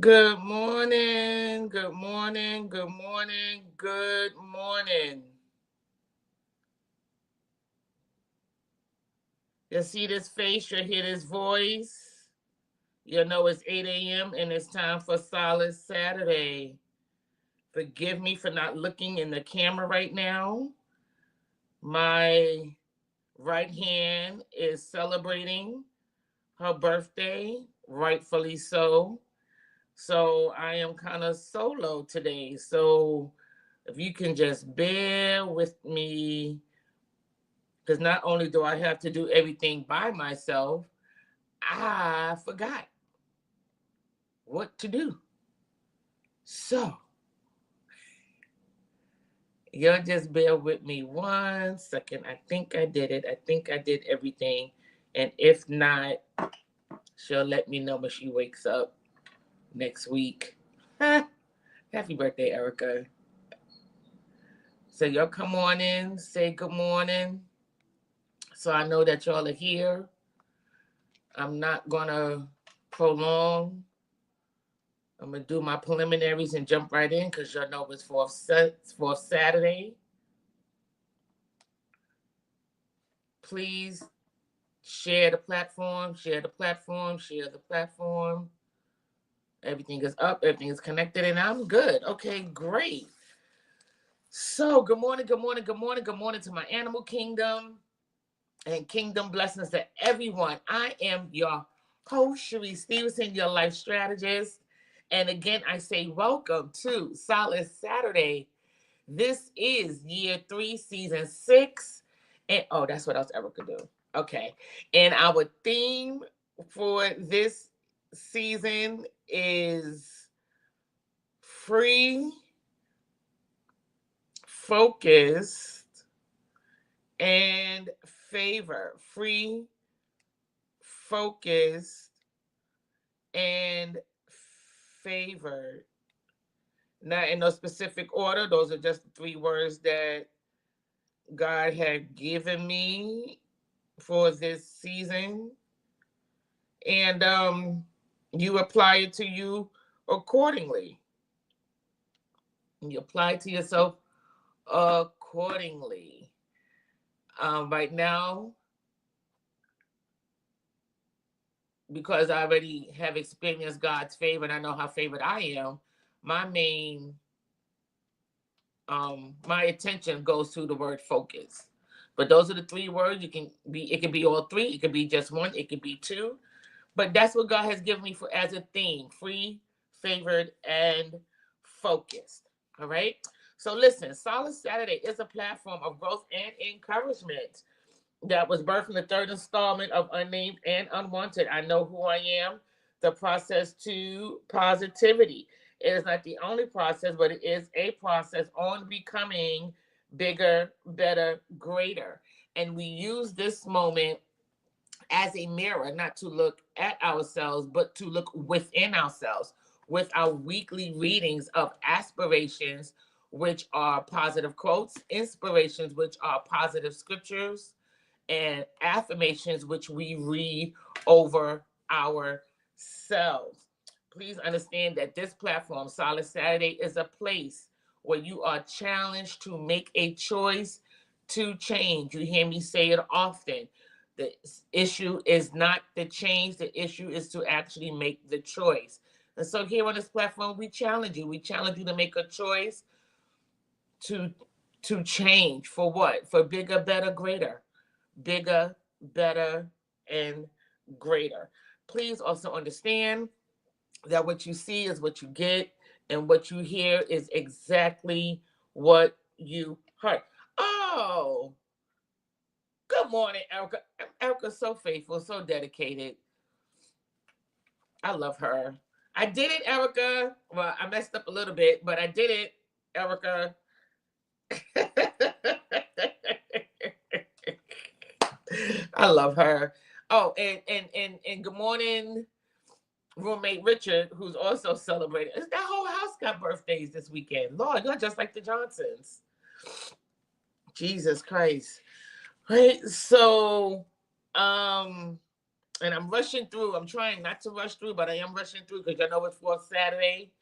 Good morning, good morning, good morning, good morning. You see this face, you hear this voice. You know it's 8 a.m. and it's time for Solace Saturday. Forgive me for not looking in the camera right now. My right hand is celebrating her birthday, rightfully so. So I am kind of solo today. So if you can just bear with me, because not only do I have to do everything by myself, I forgot what to do. So you'll just bear with me 1 second. I think I did it. I think I did everything. And if not, she'll let me know when she wakes up next week. Happy birthday, Erica. So y'all come on in, say good morning. So I know that y'all are here. I'm not gonna prolong. I'm gonna do my preliminaries and jump right in because y'all know it's fourth Saturday. Please share the platform, share the platform, share the platform. Everything is up, everything is connected, and I'm good. Okay, great. So good morning, good morning, good morning, good morning to my animal kingdom and kingdom blessings to everyone. I am your host, Cherise Stevenson, your life strategist. And again, I say welcome to Solace Saturday. This is year 3, season 6. And oh, that's what else Erica do. Okay. And our theme for this season is free, focused, and favor. Free, focused, and favored. Not in no specific order. Those are just the 3 words that God had given me for this season. And you apply it to you accordingly. You apply it to yourself accordingly. Right now, because I already have experienced God's favor and I know how favored I am, my main my attention goes to the word focus. But those are the 3 words. It can be all 3, it could be just 1, it could be 2. But that's what God has given me for as a theme: free, favored, and focused. All right. So listen, Solid Saturday is a platform of growth and encouragement that was birthed in the 3rd installment of Unnamed and Unwanted. I know who I am, the process to positivity. It is not the only process, but it is a process on becoming bigger, better, greater. And we use this moment as a mirror, not to look at ourselves, but to look within ourselves with our weekly readings of aspirations, which are positive quotes, inspirations, which are positive scriptures, and affirmations, which we read over ourselves. Please understand that this platform, Solid Saturday, is a place where you are challenged to make a choice to change. You hear me say it often. The issue is not the change, the issue is to actually make the choice. And so here on this platform, we challenge you. We challenge you to make a choice to change for what? For bigger, better, greater. Bigger, better, and greater. Please also understand that what you see is what you get, and what you hear is exactly what you heard. Oh, good morning, Erica. Erica's so faithful, so dedicated. I love her. I did it, Erica. Well, I messed up a little bit, but I did it, Erica. I love her. Oh, and good morning, roommate Richard, who's also celebrating. That whole house got birthdays this weekend. Lord, you're just like the Johnsons. Jesus Christ. Right. So, um, And I'm rushing through. I'm trying not to rush through, but I am rushing through because you know it's for Saturday,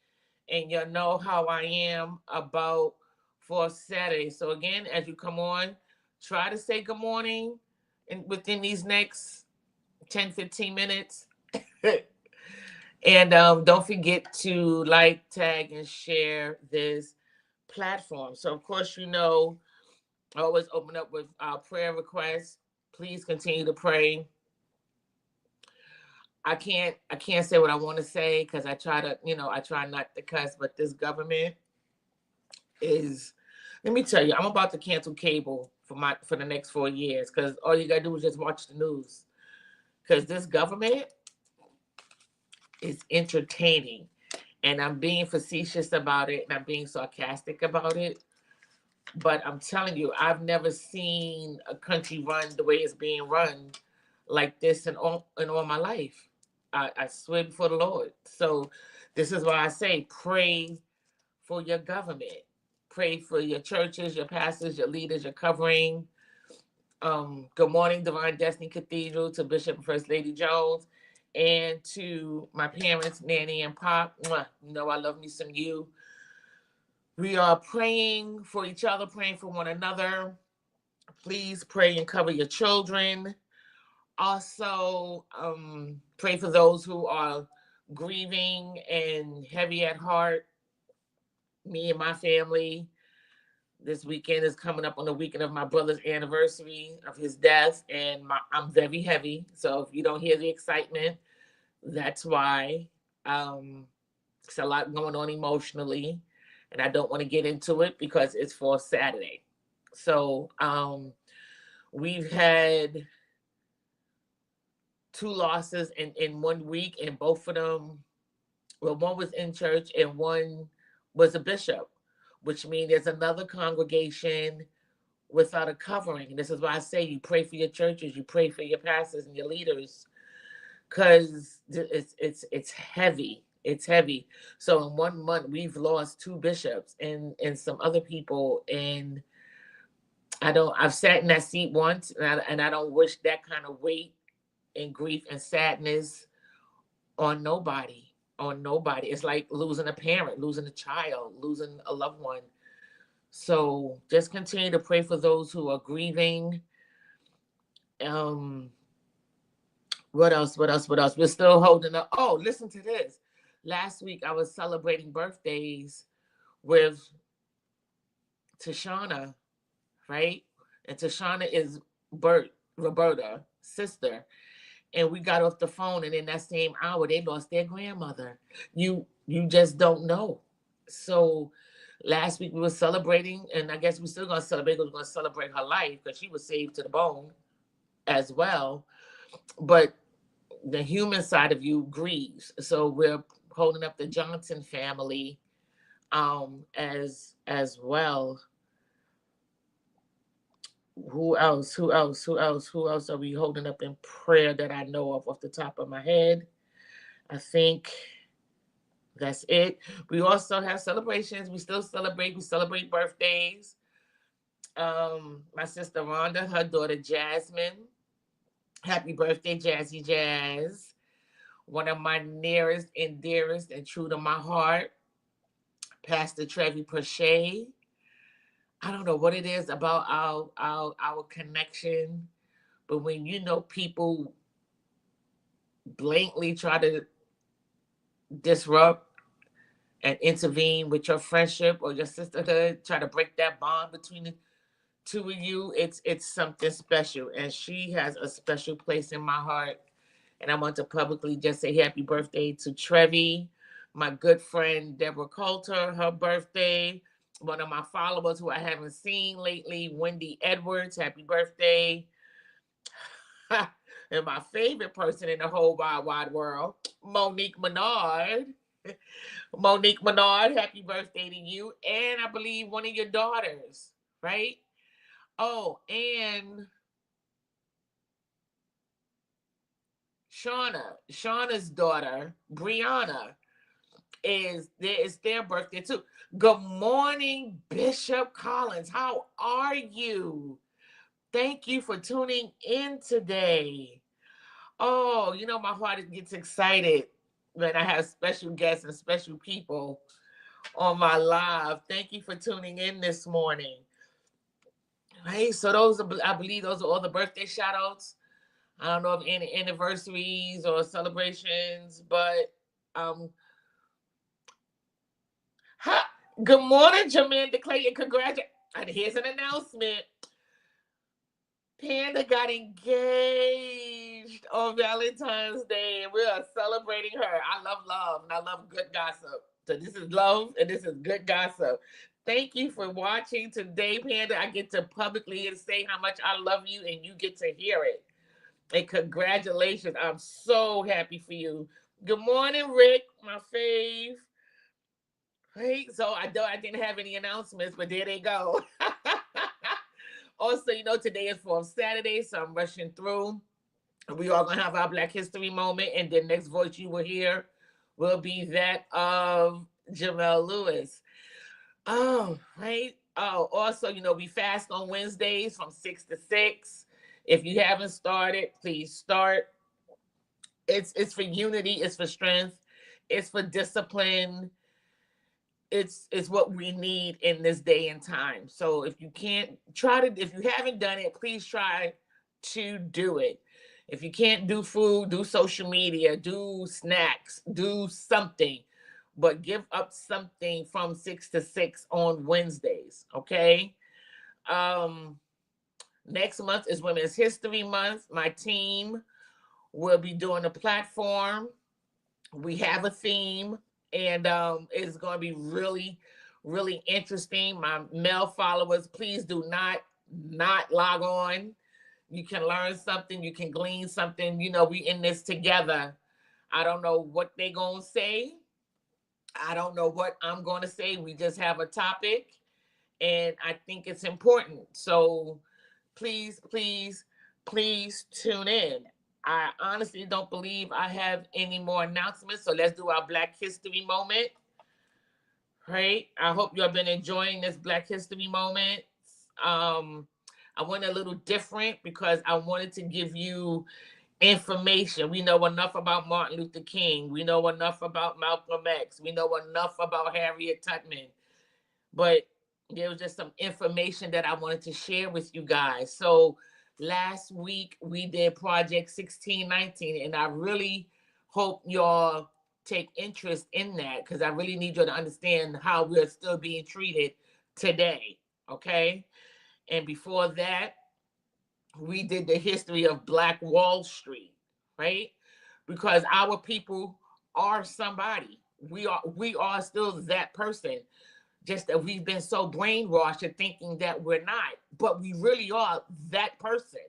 and you know how I am about for Saturday. So again, as you come on, try to say good morning within these next 10, 15 minutes. And don't forget to like, tag, and share this platform. So, of course, you know, I always open up with our prayer requests. Please continue to pray. I can't say what I want to say because I try to, I try not to cuss, but this government is, let me tell you, I'm about to cancel cable for the next 4 years because all you gotta do is just watch the news. Because this government is entertaining. And I'm being facetious about it and I'm being sarcastic about it. But I'm telling you, I've never seen a country run the way it's being run like this in all my life. I swear before the Lord. So this is why I say pray for your government. Pray for your churches, your pastors, your leaders, your covering. Good morning, Divine Destiny Cathedral, to Bishop and First Lady Jones, and to my parents, Nanny and Pop. Mwah. You know I love me some you. We are praying for each other, praying for one another. Please pray and cover your children. Also, pray for those who are grieving and heavy at heart. Me and my family. This weekend is coming up on the weekend of my brother's anniversary of his death, and I'm very heavy. So if you don't hear the excitement, that's why. It's a lot going on emotionally, and I don't want to get into it because it's for Saturday. So we've had two losses in 1 week, and both of them, well, one was in church and one was a bishop, which means there's another congregation without a covering. And this is why I say you pray for your churches, you pray for your pastors and your leaders, because it's heavy. It's heavy. So in 1 month, we've lost two bishops and some other people, and I've sat in that seat once, and I don't wish that kind of weight and grief and sadness on nobody. On nobody. It's like losing a parent, losing a child, losing a loved one. So just continue to pray for those who are grieving. Um, what else? What else? What else? We're still holding up. Oh, listen to this. Last week I was celebrating birthdays with Tashana, right? And Tashana is Roberta's sister. And we got off the phone, and in that same hour, they lost their grandmother. You just don't know. So last week we were celebrating, and I guess we're still gonna celebrate because we're gonna celebrate her life because she was saved to the bone as well. But the human side of you grieves. So we're holding up the Johnson family as well. Who else? Who else? Who else? Who else are we holding up in prayer that I know of off the top of my head? I think that's it. We also have celebrations. We still celebrate. We celebrate birthdays. My sister Rhonda, her daughter Jasmine. Happy birthday, Jazzy Jazz. One of my nearest and dearest and true to my heart, Pastor Trevi Prochet. I don't know what it is about our connection, but when you know people blatantly try to disrupt and intervene with your friendship or your sisterhood, try to break that bond between the two of you, it's something special. And she has a special place in my heart. And I want to publicly just say happy birthday to Trevi, my good friend Deborah Coulter, her birthday. One of my followers who I haven't seen lately, Wendy Edwards, happy birthday. And my favorite person in the whole wide world, Monique Menard. Monique Menard, happy birthday to you. And I believe one of your daughters, right? Oh, and Shauna's daughter, Brianna, is their birthday too. Good morning, Bishop Collins. How are you? Thank you for tuning in today. Oh, my heart gets excited when I have special guests and special people on my live. Thank you for tuning in this morning. Right, so I believe those are all the birthday shout outs. I don't know of any anniversaries or celebrations, but um, ha, good morning, Jamel Clayton. Congratulations. And here's an announcement. Panda got engaged on Valentine's Day, and we are celebrating her. I love love, and I love good gossip. So this is love, and this is good gossip. Thank you for watching today, Panda. I get to publicly say how much I love you, and you get to hear it. And congratulations. I'm so happy for you. Good morning, Rick, my fave. Right, so I didn't have any announcements, but there they go. Also, today is 4th Saturday, so I'm rushing through. We are gonna have our Black History moment, and the next voice you will hear will be that of Jamel Lewis. Oh, right. Oh, also, we fast on Wednesdays from 6 to 6. If you haven't started, please start. It's for unity, it's for strength, it's for discipline. It's what we need in this day and time. So if you haven't done it, please try to do it. If you can't do food, do social media, do snacks, do something, but give up something from 6 to 6 on Wednesdays. Okay. Um, Next month is Women's History Month. My team will be doing a platform. We have a theme, and it's going to be really, really interesting. My male followers, please do not log on. You can learn something, you can glean something. We in this together. I don't know what they gonna say. I don't know what I'm gonna say. We just have a topic, and I think it's important. So please, please, please tune in. I honestly don't believe I have any more announcements. So let's do our Black History moment. Right? I hope you have been enjoying this Black History moment. Um, I went a little different because I wanted to give you information. We know enough about Martin Luther King. We know enough about Malcolm X. We know enough about Harriet Tubman. But there was just some information that I wanted to share with you guys. So last week we did Project 1619, and I really hope y'all take interest in that, because I really need you to understand how we're still being treated today. Okay. And before that, we did the history of Black Wall Street, right? Because our people are somebody. We are still that person, just that we've been so brainwashed into thinking that we're not, but we really are that person.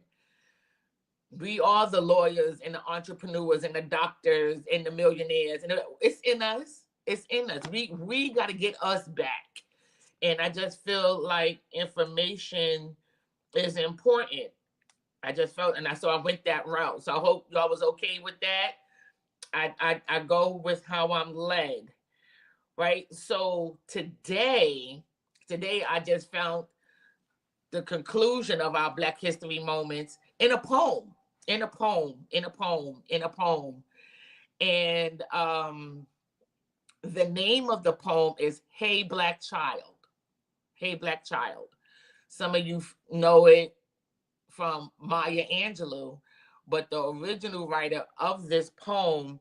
We are the lawyers and the entrepreneurs and the doctors and the millionaires, and it's in us. It's in us. We got to get us back. And I just feel like information is important. I just felt, and so I went that route. So I hope y'all was okay with that. I go with how I'm led, right? So today I just found the conclusion of our Black History moments in a poem, in a poem. And the name of the poem is Hey Black Child. Hey Black Child. Some of you know it from Maya Angelou, but the original writer of this poem,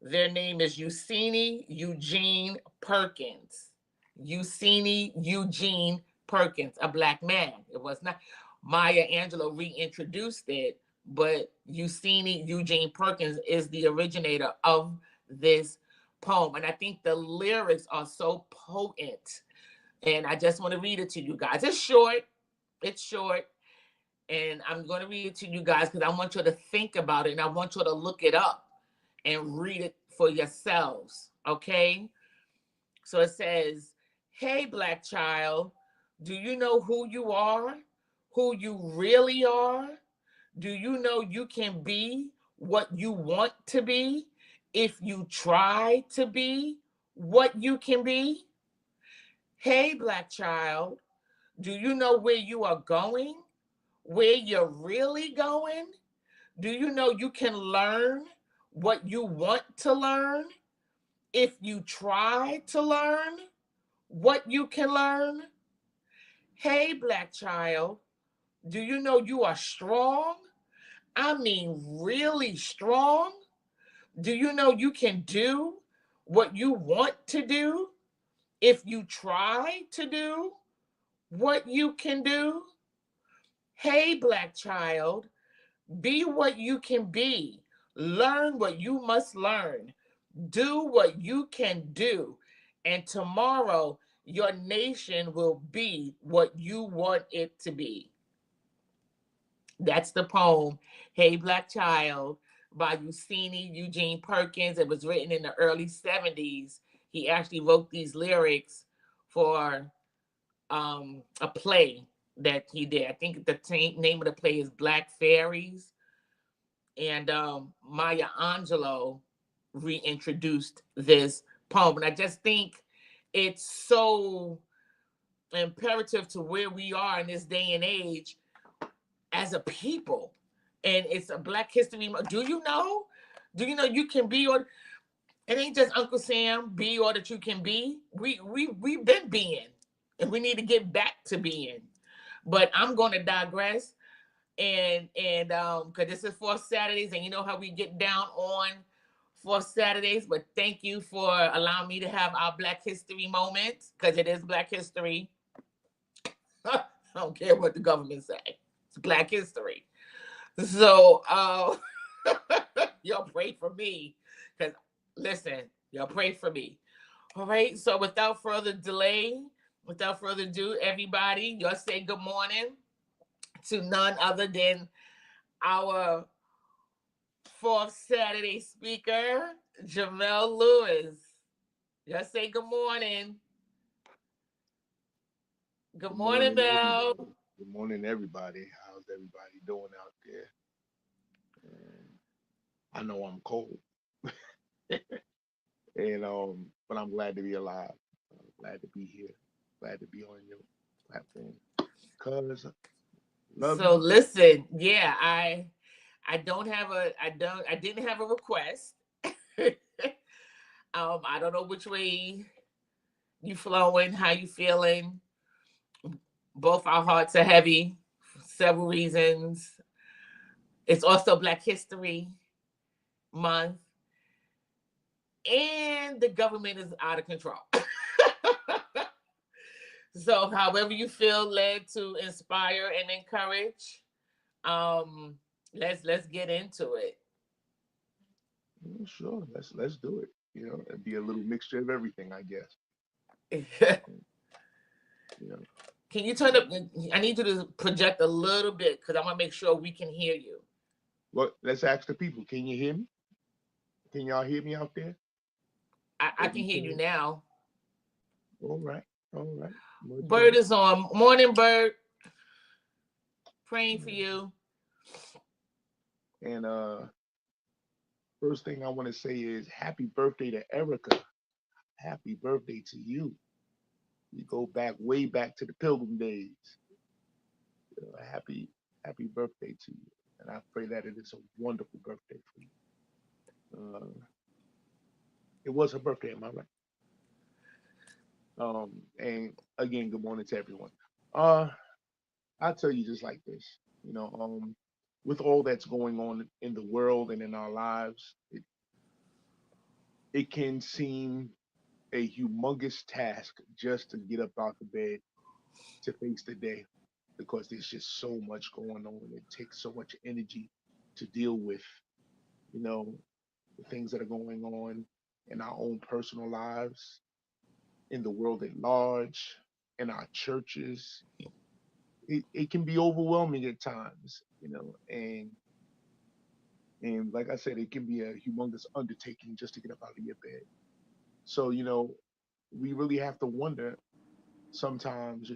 their name is Ucini Eugene Perkins. Ucini Eugene Perkins, a Black man. It was not Maya Angelou reintroduced it, but Ucini Eugene Perkins is the originator of this poem. And I think the lyrics are so potent. And I just want to read it to you guys. It's short. It's short. And I'm going to read it to you guys because I want you to think about it, and I want you to look it up and read it for yourselves. Okay? So it says, Hey, Black child, do you know who you are? Who you really are? Do you know you can be what you want to be if you try to be what you can be? Hey, Black child, do you know where you are going? Where you're really going? Do you know you can learn what you want to learn if you try to learn what you can learn? Hey, black child, do you know you are strong? I mean, really strong? Do you know you can do what you want to do if you try to do what you can do? Hey, black child, be what you can be. Learn what you must learn. Do what you can do. And tomorrow, your nation will be what you want it to be. That's the poem, Hey Black Child, by Eugene Perkins. It was written in the early 70s. He actually wrote these lyrics for a play that he did. I think the name of the play is Black Fairies. And Maya Angelou reintroduced this poem. And I just think it's so imperative to where we are in this day and age as a people. And it's a Black History Month. Do you know? Do you know you can be, or it ain't just Uncle Sam, be all that you can be. We've been being, and we need to get back to being. But I'm going to digress, and because this is for Saturdays, and you know how we get down on for Saturdays. But thank you for allowing me to have our Black History moment, because it is Black History. I don't care what the government say. It's Black History. So y'all pray for me, because listen, y'all pray for me. All right. So without further delay, without further ado, everybody, y'all say good morning to none other than our fourth Saturday speaker, Jamel Lewis. Y'all say good morning. Good Good morning, morning, Mel. everybody. Good morning, everybody. How's everybody doing out there? And I know I'm cold, and but I'm glad to be alive. Glad to be here. Glad to be on your platform. Cause love So you. listen, yeah, I didn't have a request. I don't know which way you flowing, how you feeling. Both our hearts are heavy for several reasons. It's also Black History Month, and the government is out of control. So, however you feel led to inspire and encourage, um, let's get into Sure, let's do it. It'd be a little mixture of everything, I guess. it. You know. Can you turn up? I need you to project a little bit because I want to make sure we can hear you. Well, let's ask the people. Can you hear me? Can y'all hear me out there? I If can you hear you can, now. all right, all right, much Bird better. is on. Morning, Bird. Praying for you. And first thing I want to say is happy birthday to Erica. Happy birthday to you. We go back way back to the Pilgrim days. Happy birthday to you. And I pray that it is a wonderful birthday for you. It was her birthday, am I right? And again, good morning to everyone. Uh, I'll tell you just like this. You know, um, with all that's going on in the world and in our lives, it can seem a humongous task just to get up out the bed to face the day because there's just so much going on. It takes so much energy to deal with, you know, the things that are going on in our own personal lives, in the world at large, in our churches. It can be overwhelming at times, and like I said, it can be a humongous undertaking just to get up out of your bed. So, we really have to wonder sometimes,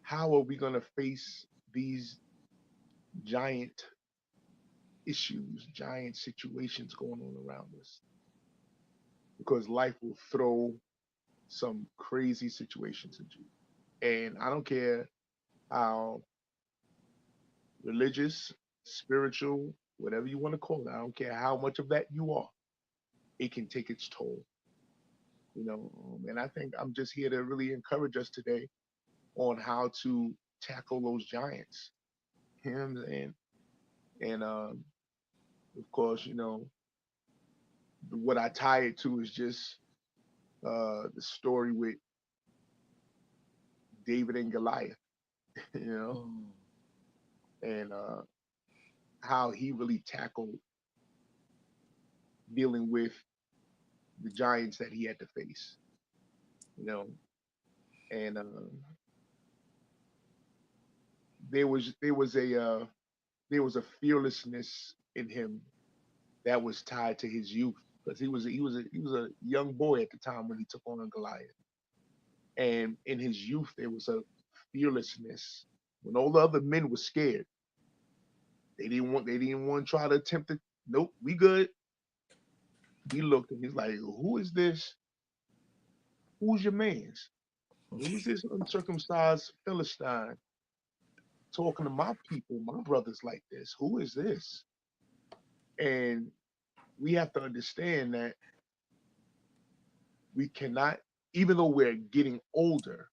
how are we going to face these giant issues, giant situations going on around us? Because life will throw some crazy situations at you. And I don't care how religious spiritual, whatever you want to call it. I don't care how much of that you are. It can take its toll, And I think I'm just here to really encourage us today on how to tackle those giants. You know what I'm saying? And of course, what I tie it to is just the story with David and Goliath, you know, Mm. and how he really tackled dealing with the giants that he had to face, you know, and there was a fearlessness in him that was tied to his youth because he was a young boy at the time when he took on Goliath, and in his youth there was a fearlessness when all the other men were scared. They didn't want to try to attempt it. Nope, we good. He looked and he's like, who is this? Who's your man's? Who's this uncircumcised Philistine talking to my people, my brothers like this? Who is this? And we have to understand that we cannot, even though we're getting older,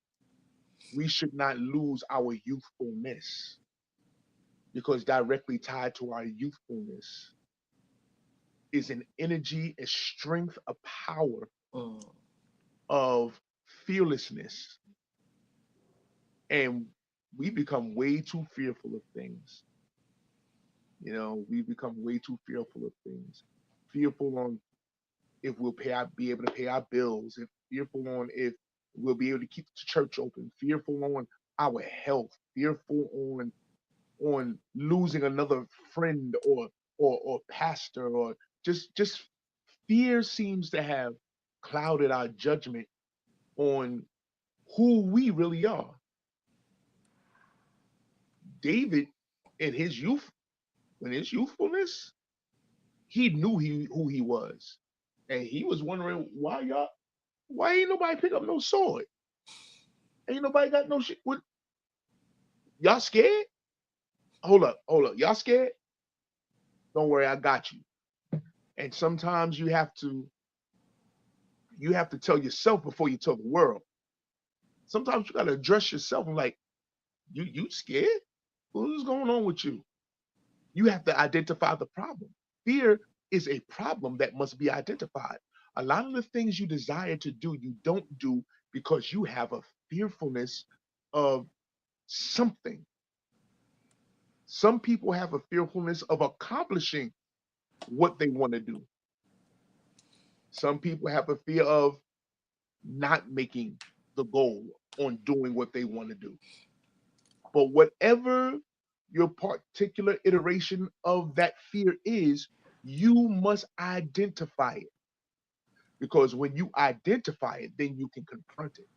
we should not lose our youthfulness because directly tied to our youthfulness is an energy, a strength, a power Mm. of fearlessness. And we become way too fearful of things. We become way too fearful of things. Fearful on if be able to pay our bills, if fearful on if we'll be able to keep the church open, fearful on our health, fearful on losing another friend or pastor or just fear seems to have clouded our judgment on who we really are. David in his youth, in his youthfulness, he knew who he was. And he was wondering why ain't nobody pick up no sword? Ain't nobody got no shit. What y'all scared? Hold up. Y'all scared? Don't worry, I got you. And sometimes you have to tell yourself before you tell the world. Sometimes you gotta address yourself and like, you scared? What's going on with you? You have to identify the problem. Fear is a problem that must be identified. A lot of the things you desire to do, you don't do because you have a fearfulness of something. Some people have a fearfulness of accomplishing what they want to do. Some people have a fear of not making the goal on doing what they want to do. But whatever your particular iteration of that fear is, you must identify it. Because when you identify it, then you can confront it.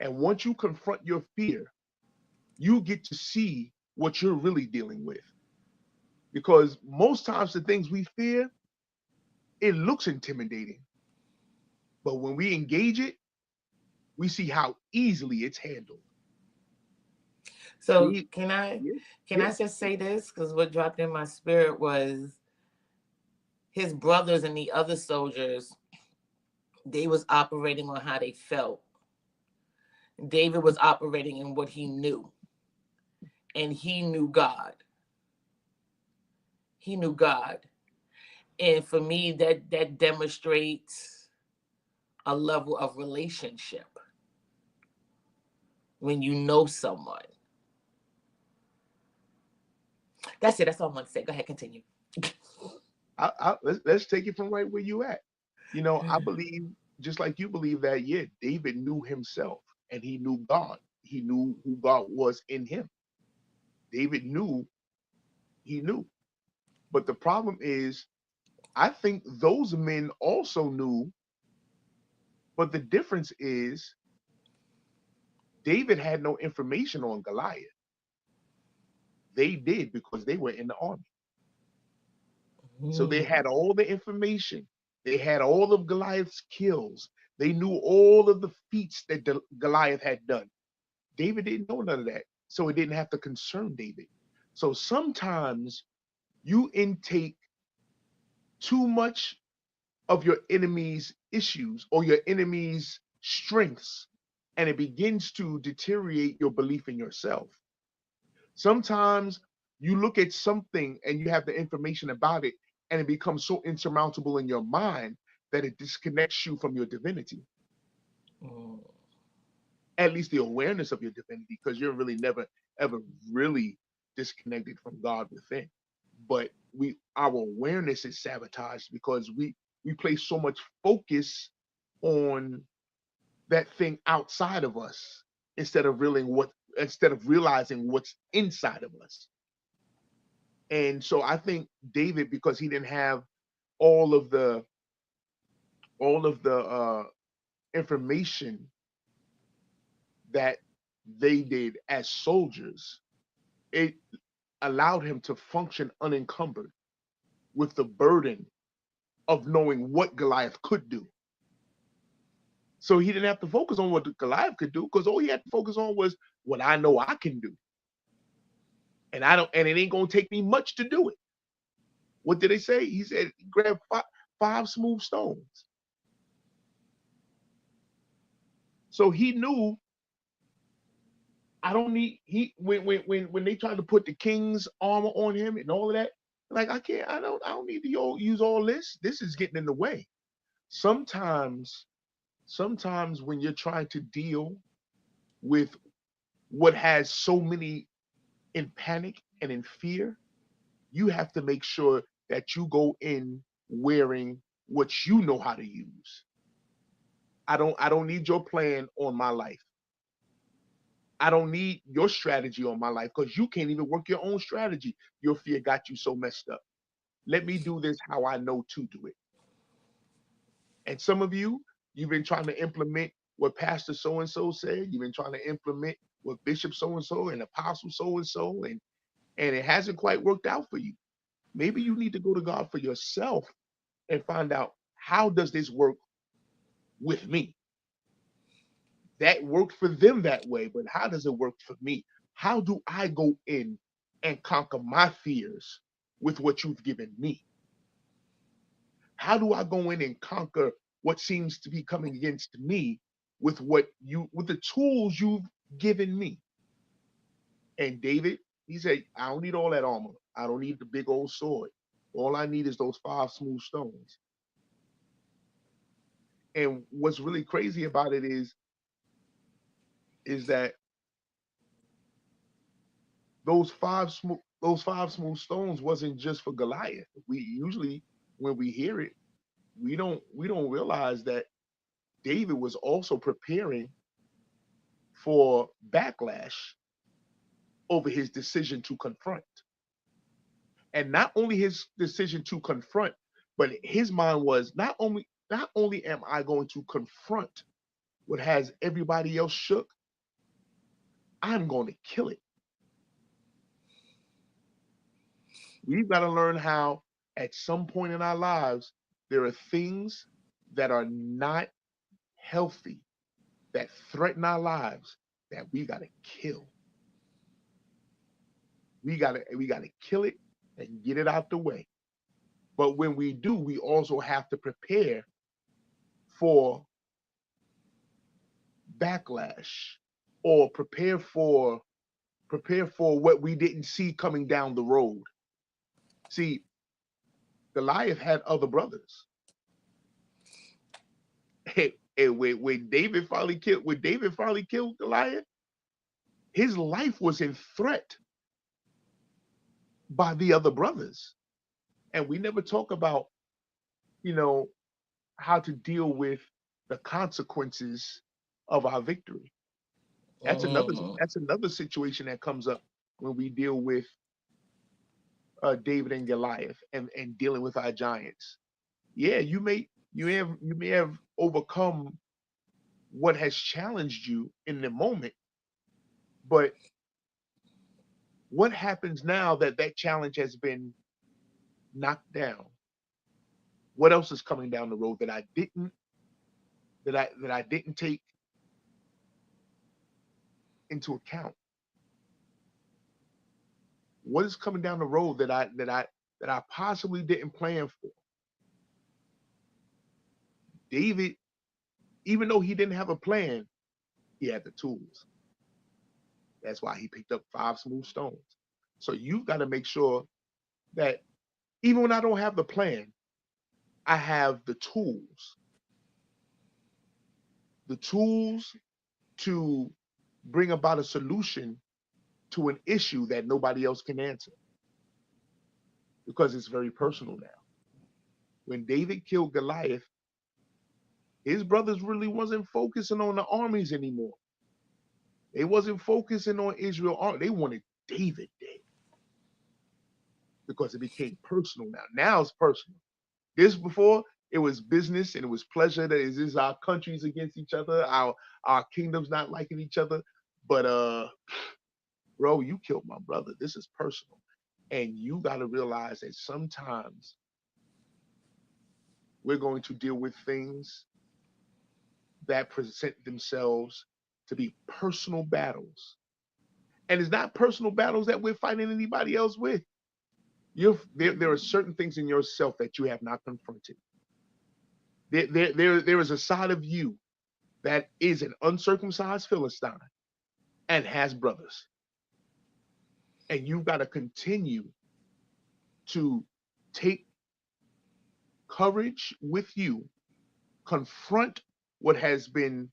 And once you confront your fear, you get to see what you're really dealing with. Because most times the things we fear, it looks intimidating. But when we engage it, we see how easily it's handled. So See, yeah, can yeah. I just say this? Because what dropped in my spirit was his brothers and the other soldiers. They was operating on how they felt. David was operating in what he knew, and he knew God. He knew God, and for me, that demonstrates a level of relationship when you know someone. That's it. That's all I want to say. Go ahead, continue. Let's take it from right where you at. I believe just like you believe that, yeah, David knew himself and he knew God. He knew who God was in him. David knew he knew. But the problem is, I think those men also knew, but the difference is David had no information on Goliath. They did because they were in the army. So they Mm. had all the information. They had all of Goliath's kills. They knew all of the feats that Goliath had done. David didn't know none of that. So it didn't have to concern David. So sometimes you intake too much of your enemy's issues or your enemy's strengths, and it begins to deteriorate your belief in yourself. Sometimes you look at something and you have the information about it, and it becomes so insurmountable in your mind that it disconnects you from your divinity, Mm. at least the awareness of your divinity, because you're really never ever really disconnected from God within. But our awareness is sabotaged because we place so much focus on that thing outside of us instead of realizing what's inside of us. And so I think David, because he didn't have all of the all of the information that they did as soldiers, it allowed him to function unencumbered with the burden of knowing what Goliath could do. So he didn't have to focus on what Goliath could do because all he had to focus on was what I know I can do. And I don't, and it ain't gonna take me much to do it. What did they say? He said, grab five smooth stones. So he knew I don't need he when they tried to put the king's armor on him and all of that. Like I don't need to use all this. This is getting in the way. Sometimes, sometimes when you're trying to deal with what has so many in panic and in fear, you have to make sure that you go in wearing what you know how to use. I don't need your plan on my life. I don't need your strategy on my life because you can't even work your own strategy. Your fear got you so messed up. Let me do this how I know to do it. And some of you, you've been trying to implement what Pastor so and so said. You've been trying to implement what Bishop so and Apostle so, and it hasn't quite worked out for you. Maybe you need to go to God for yourself and find out how does this work with me? That worked for them that way, but how does it work for me? How do I go in and conquer my fears with what you've given me? How do I go in and conquer what seems to be coming against me with the tools you've given me? And David, he said, I don't need all that armor. I don't need the big old sword. All I need is those five smooth stones. And what's really crazy about it is that those five smooth stones wasn't just for Goliath. We usually when we hear it, we don't realize that David was also preparing for backlash over his decision to confront. And not only his decision to confront, but his mind was not only am I going to confront what has everybody else shook, I'm going to kill it. We've got to learn how at some point in our lives there are things that are not healthy that threaten our lives that we got to kill. We got to kill it and get it out the way. But when we do, we also have to prepare for backlash or prepare for what we didn't see coming down the road. See, Goliath had other brothers. And when David finally killed Goliath, his life was in threat by the other brothers. And we never talk about, you know, how to deal with the consequences of our victory. Mm. That's another situation that comes up when we deal with David and Goliath and dealing with our giants. Yeah, you may have overcome what has challenged you in the moment, but what happens now that that challenge has been knocked down? What else is coming down the road that I didn't take into account? What is coming down the road that I possibly didn't plan for? David, even though he didn't have a plan, he had the tools. That's why he picked up 5 smooth stones. So you've got to make sure that even when I don't have the plan, I have the tools to bring about a solution to an issue that nobody else can answer because it's very personal now. When David killed Goliath, his brothers really wasn't focusing on the armies anymore. They wasn't focusing on Israel. They wanted David dead because it became personal now. Now it's personal. This before it was business and it was pleasure. That is our countries against each other, our kingdoms not liking each other. But bro, you killed my brother. This is personal. And you gotta realize that sometimes we're going to deal with things that present themselves to be personal battles. And it's not personal battles that we're fighting anybody else with. There are certain things in yourself that you have not confronted. There is a side of you that is an uncircumcised Philistine and has brothers. And you've got to continue to take courage with you, confront what has been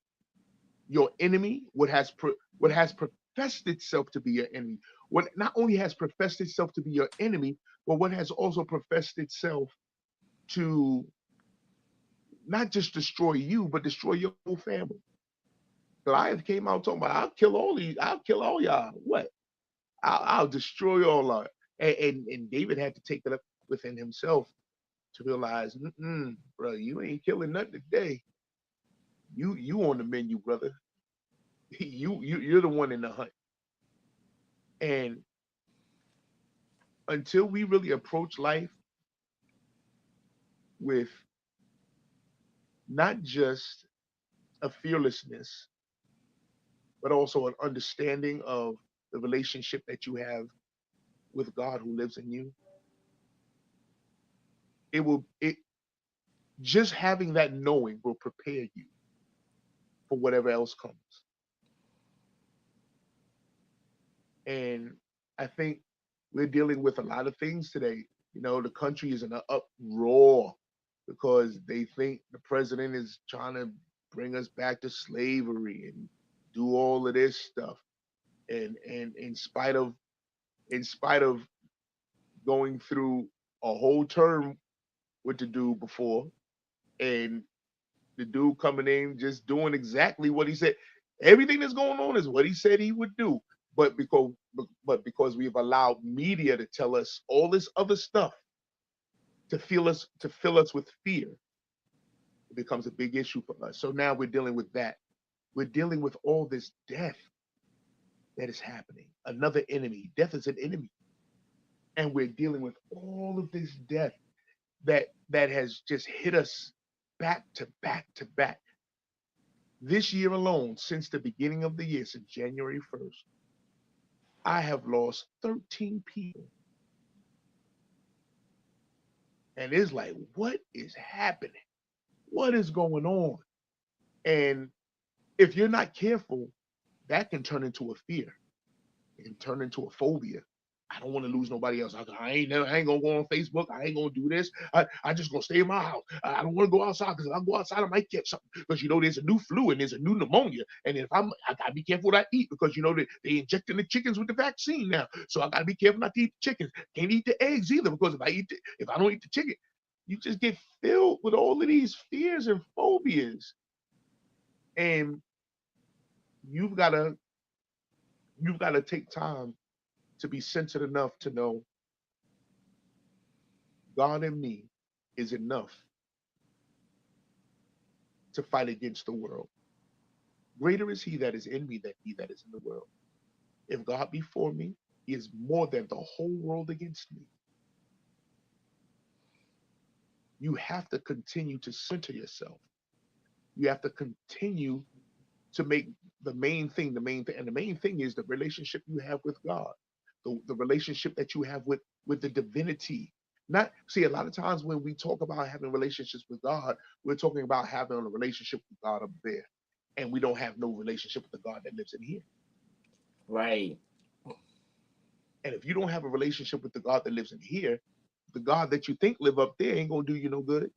your enemy, what has professed itself to be your enemy, what not only has professed itself to be your enemy, but what has also professed itself to not just destroy you, but destroy your whole family. Goliath came out talking about, I'll kill all y'all. What? I'll destroy all of it. And David had to take it up within himself to realize, bro, you ain't killing nothing today. You on the menu, brother. You're the one in the hunt. And until we really approach life with not just a fearlessness, but also an understanding of the relationship that you have with God who lives in you, it just having that knowing will prepare you for whatever else comes. And I think we're dealing with a lot of things today. The country is in an uproar because they think the president is trying to bring us back to slavery and do all of this stuff. And in spite of going through a whole term with the dude before, and the dude coming in just doing exactly what he said. Everything that's going on is what he said he would do. But because we've allowed media to tell us all this other stuff to fill us with fear, it becomes a big issue for us. So now we're dealing with that. We're dealing with all this death that is happening. Another enemy. Death is an enemy. And we're dealing with all of this death that has just hit us back to back to back. This year alone, since the beginning of the year, since January 1st, I have lost 13 people. And it's like, what is happening? What is going on? And if you're not careful, that can turn into a fear. It can turn into a phobia. I don't want to lose nobody else. I ain't gonna go on Facebook. I ain't gonna do this. I just gonna stay in my house. I don't want to go outside because if I go outside, I might catch something. Because there's a new flu and there's a new pneumonia. And if I gotta be careful what I eat because they injecting the chickens with the vaccine now. So I gotta be careful not to eat the chickens. Can't eat the eggs either because if I don't eat the chicken, you just get filled with all of these fears and phobias. And you've gotta you've gotta take time to be centered enough to know God in me is enough to fight against the world. Greater is he that is in me than he that is in the world. If God be for me, he is more than the whole world against me. You have to continue to center yourself. You have to continue to make the main thing the main thing. And the main thing is the relationship you have with God. the relationship that you have with the divinity. Not see a lot of times when we talk about having relationships with God, we're talking about having a relationship with God up there, and we don't have no relationship with the God that lives in here. Right. And if you don't have a relationship with the God that lives in here, the God that you think live up there ain't gonna do you no good,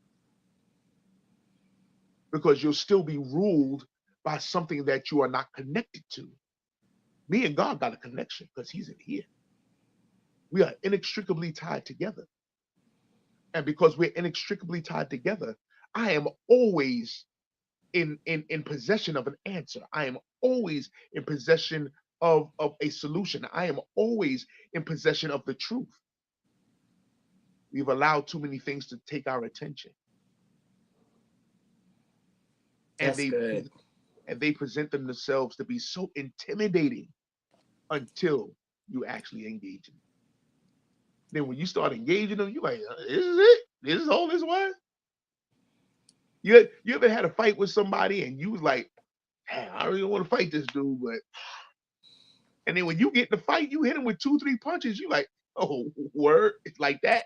because you'll still be ruled by something that you are not connected to. Me and God got a connection because He's in here. We are inextricably tied together. And because we're inextricably tied together, I am always in possession of an answer. I am always in possession of a solution. I am always in possession of the truth. We've allowed too many things to take our attention. And That's they good. and they present themselves to be so intimidating until you actually engage them. Then when you start engaging them, you're like, this is it? This is all this was? You ever had a fight with somebody and you was like, damn, I really don't want to fight this dude, but and then when you get in the fight, you hit him with two, three punches, you like, oh, word, it's like that.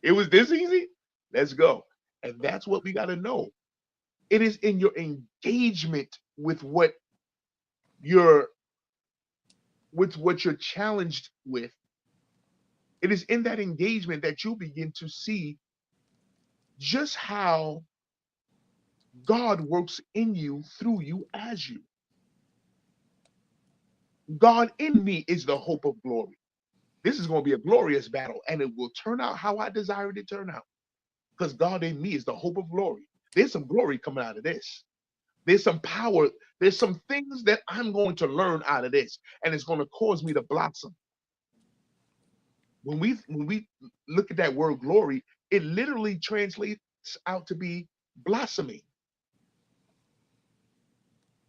It was this easy? Let's go. And that's what we gotta know. It is in your engagement you're with what you're challenged with. It is in that engagement that you begin to see just how God works in you, through you, as you. God in me is the hope of glory. This is going to be a glorious battle, and it will turn out how I desire it to turn out. Because God in me is the hope of glory. There's some glory coming out of this. There's some power. There's some things that I'm going to learn out of this, and it's going to cause me to blossom. When we look at that word glory, it literally translates out to be blossoming.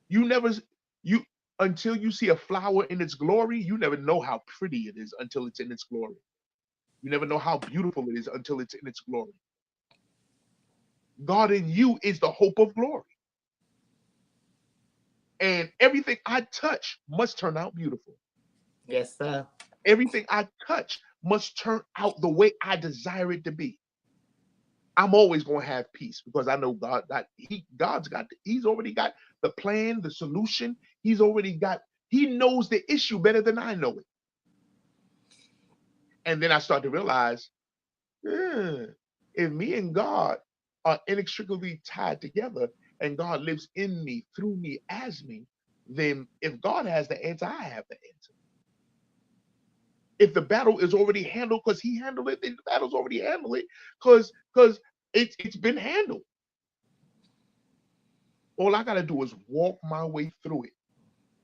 You never you until you see a flower in its glory, you never know how pretty it is until it's in its glory. You never know how beautiful it is until it's in its glory. God in you is the hope of glory. And everything I touch must turn out beautiful. Yes, sir. Everything I touch must turn out the way I desire it to be. I'm always going to have peace because I know He's already got the plan, the solution. He knows the issue better than I know it. And then I start to realize, eh, if me and God are inextricably tied together and God lives in me, through me, as me, then if God has the answer, I have the answer. If the battle is already handled because He handled it, then the battle's already handled it because it's been handled. All I got to do is walk my way through it,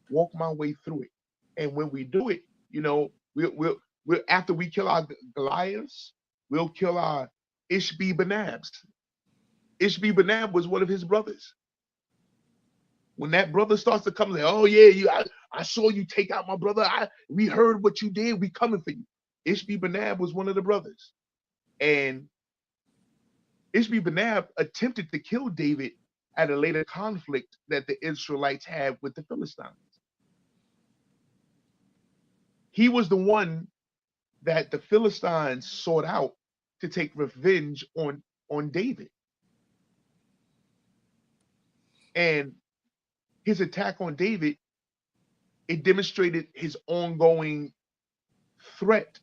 walk my way through it. And when we do it, we'll after we kill our Goliaths, we'll kill our Ishbi Benabs. Ishbi Benab was one of his brothers. When that brother starts to come, like, oh yeah, I saw you take out my brother. We heard what you did. We coming for you. Ishbi Benab was one of the brothers, and Ishbi Benab attempted to kill David at a later conflict that the Israelites had with the Philistines. He was the one that the Philistines sought out to take revenge on David. And his attack on David, it demonstrated his ongoing threat,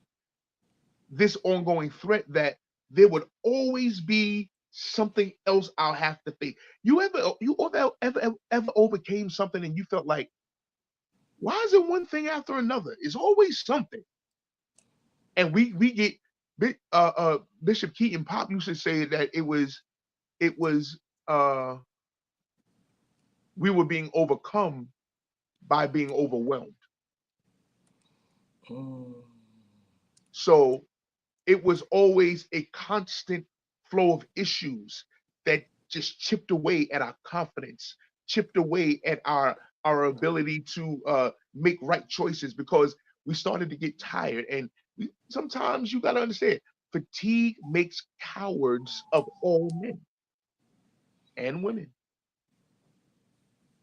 this ongoing threat that there would always be something else I'll have to face. You ever overcame something and you felt like, why is it one thing after another? It's always something. And we get Bishop Keaton Pop used to say that it was uh we were being overcome by being overwhelmed. Mm. So it was always a constant flow of issues that just chipped away at our confidence, chipped away at our ability to make right choices because we started to get tired. And sometimes you got to understand, fatigue makes cowards of all men and women.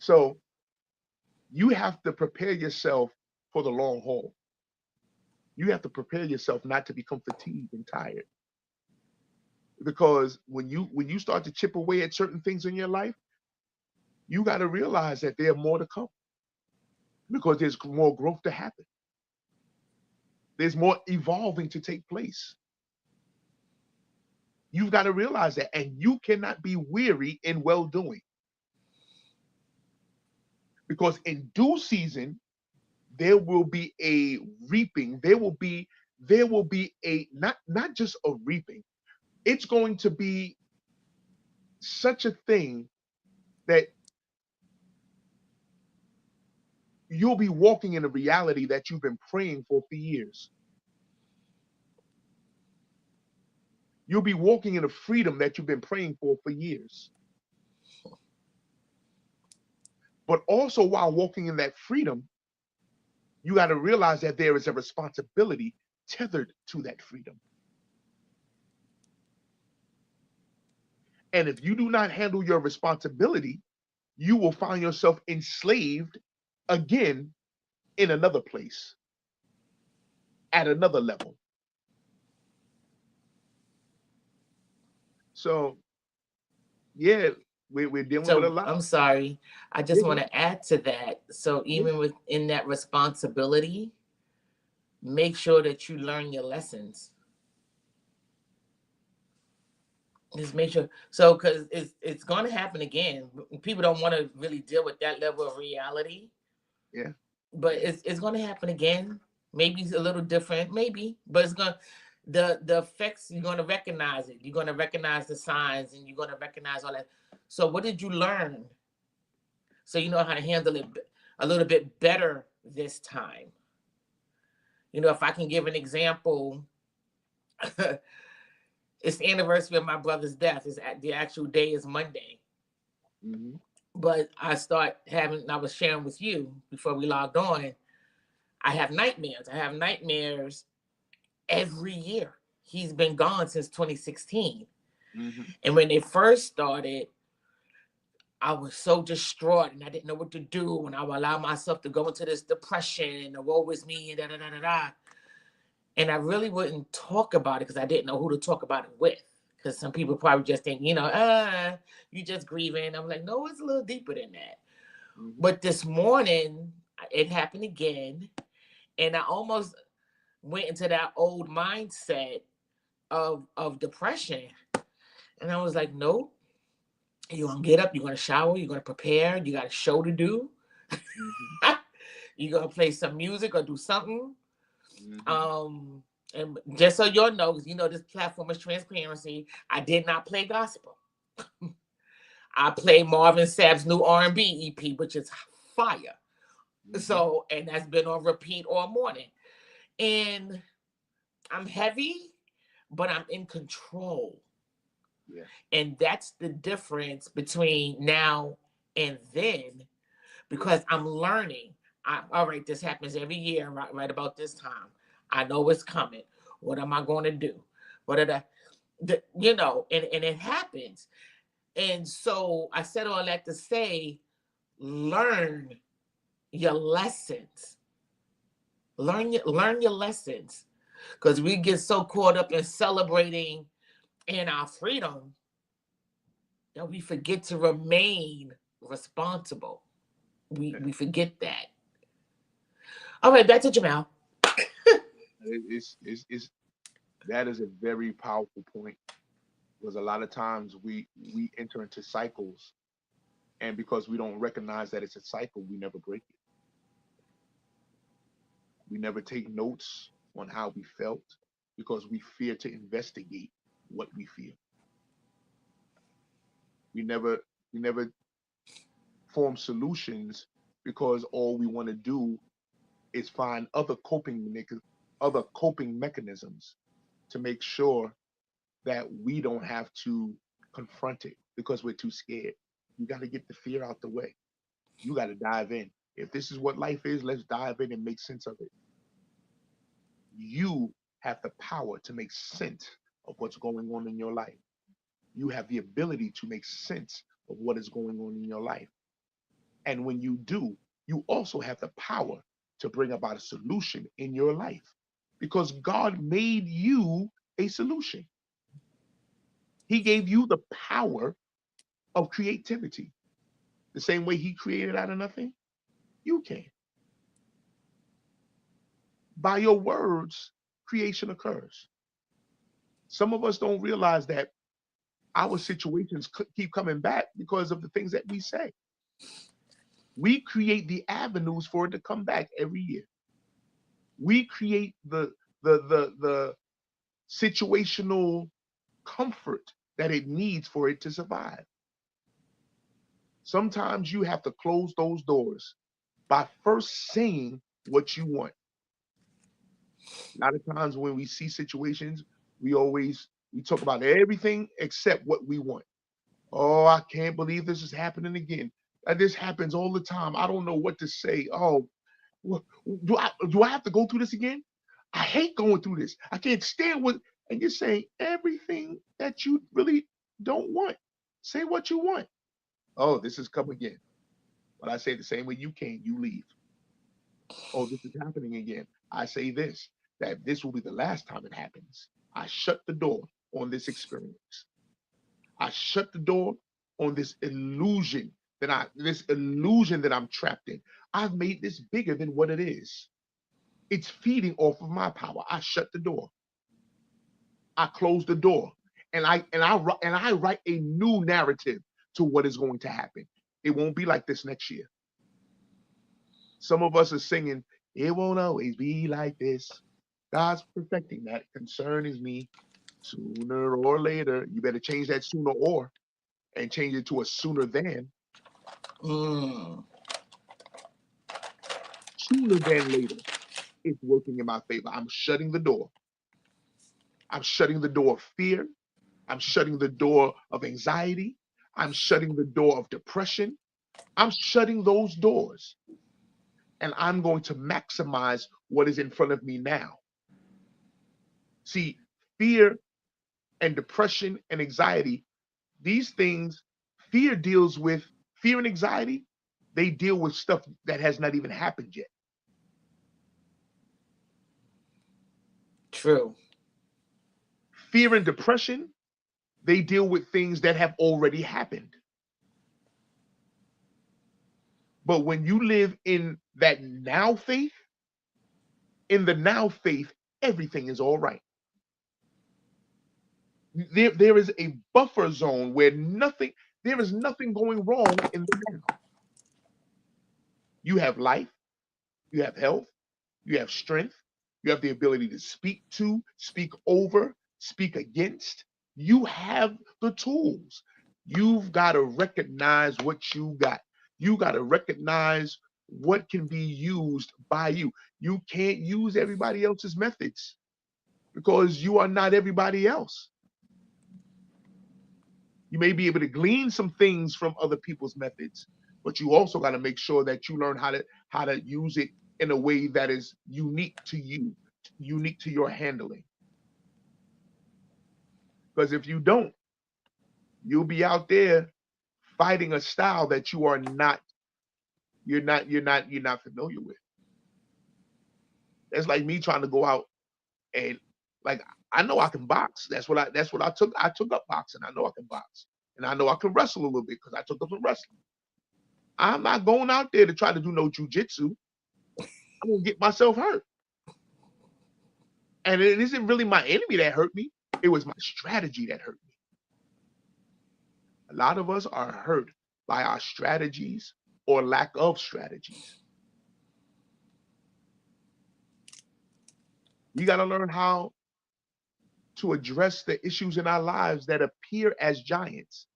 So you have to prepare yourself for the long haul. You have to prepare yourself not to become fatigued and tired. Because when you start to chip away at certain things in your life, you got to realize that there are more to come because there's more growth to happen. There's more evolving to take place. You've got to realize that, and you cannot be weary in well doing because in due season there will be a reaping. There will be a not just a reaping. It's going to be such a thing that you'll be walking in a reality that you've been praying for years. You'll be walking in a freedom that you've been praying for years. But also, while walking in that freedom, you got to realize that there is a responsibility tethered to that freedom. And if you do not handle your responsibility, you will find yourself enslaved again in another place, at another level. So, yeah, we're dealing with a So lot. I'm sorry. I Yeah, just go want ahead. to add to that. So Yeah. even within that responsibility, make sure that you learn your lessons. Just make sure. So because it's going to happen again. People don't want to really deal with that level of reality, Yeah. but Yeah. it's going to happen again. Maybe it's a little different, maybe, but it's going to the effects. You're going to recognize it. You're going to recognize the signs, and you're going to recognize all that. So what did you learn? So you know how to handle it a little bit better this time. If I can give an example, it's the anniversary of my brother's death. Is the actual day is Monday, Hmm. but I was sharing with you before we logged on. I have nightmares. I have nightmares every year. He's been gone since 2016, Hmm. and when they first started, I was so distraught and I didn't know what to do. And I would allow myself to go into this depression and the woe is me and da da da da da. And I really wouldn't talk about it because I didn't know who to talk about it with. Because some people probably just think, you just grieving. I'm like, no, it's a little deeper than that. Hmm. But this morning, it happened again. And I almost went into that old mindset of depression. And I was like, nope, you're going to get up, you're going to shower, you're going to prepare, you got a show to do. Hmm. You're going to play some music or do something. Hmm. Um, and just so y'all know, because this platform is transparency, I did not play gospel. I played Marvin Sapp's new R&B EP, which is fire. Hmm. So, and that's been on repeat all morning. And I'm heavy, but I'm in control. Yeah. And that's the difference between now and then, Yeah. because I'm learning. All right, this happens every year, right about this time. I know it's coming. What am I going to do? What are and it happens. And so I said all that to say, learn your lessons. Learn your lessons. Because we get so caught up in celebrating in our freedom that we forget to remain responsible. Yeah. We forget that. All right, back to Jamel. It's that is a very powerful point because a lot of times we enter into cycles, and because we don't recognize that it's a cycle, we never break it. We never take notes on how we felt because we fear to investigate what we feel. We never form solutions because all we want to do is find other coping mechanisms to make sure that we don't have to confront it because we're too scared. You got to get the fear out the way. You got to dive in. If this is what life is, let's dive in and make sense of it. You have the power to make sense of what's going on in your life. You have the ability to make sense of what is going on in your life. And when you do, you also have the power to bring about a solution in your life. because God made you a solution. He gave you the power of creativity. The same way he created out of nothing, you can. By your words, creation occurs. Some of us don't realize that our situations keep coming back because of the things that we say. We create the avenues for it to come back every year. We create the situational comfort that it needs for it to survive. Sometimes you have to close those doors by first saying what you want. A lot of times when we see situations, we talk about everything except what we want. Oh, I can't believe this is happening again. This happens all the time. I don't know what to say. Oh, do I have to go through this again? I hate going through this. I can't stand what. And you're saying everything that you really don't want. Say what you want. Oh, this has come again. But I say the same way you can, you leave. Oh, this is happening again. I say this, that this will be the last time it happens. I shut the door on this experience. I shut the door on this illusion that I'm trapped in. I've made this bigger than what it is. It's feeding off of my power. I shut the door. I close the door, and I write a new narrative to what is going to happen. It won't be like this next year. Some of us are singing, "It won't always be like this." God's perfecting that. Concern is me. Sooner or later, you better change that sooner or and change it to a sooner than. Mm. Sooner than later, it's working in my favor. I'm shutting the door. I'm shutting the door of fear. I'm shutting the door of anxiety. I'm shutting the door of depression. I'm shutting those doors. And I'm going to maximize what is in front of me now. See, fear and depression and anxiety, these things, fear deals with fear and anxiety, they deal with stuff that has not even happened yet. True. Fear and depression, they deal with things that have already happened. But when you live in that now faith, in the now faith, everything is all right. There is a buffer zone where there is nothing going wrong in the now. You have life, you have health, you have strength, you have the ability to speak to, speak over, speak against. You have the tools. You've got to recognize what you got. You got to recognize what can be used by you. You can't use everybody else's methods because you are not everybody else. You may be able to glean some things from other people's methods, but you also got to make sure that you learn how to use it in a way that is unique to you, unique to your handling. Because if you don't, you'll be out there fighting a style that you're not familiar with. That's like me trying to go out and, like, I know I can box. That's what I took. I took up boxing. I know I can box. And I know I can wrestle a little bit because I took up some wrestling. I'm not going out there to try to do no jujitsu. I'm gonna get myself hurt. And it isn't really my enemy that hurt me. It was my strategy that hurt me. A lot of us are hurt by our strategies or lack of strategies. We got to learn how to address the issues in our lives that appear as giants.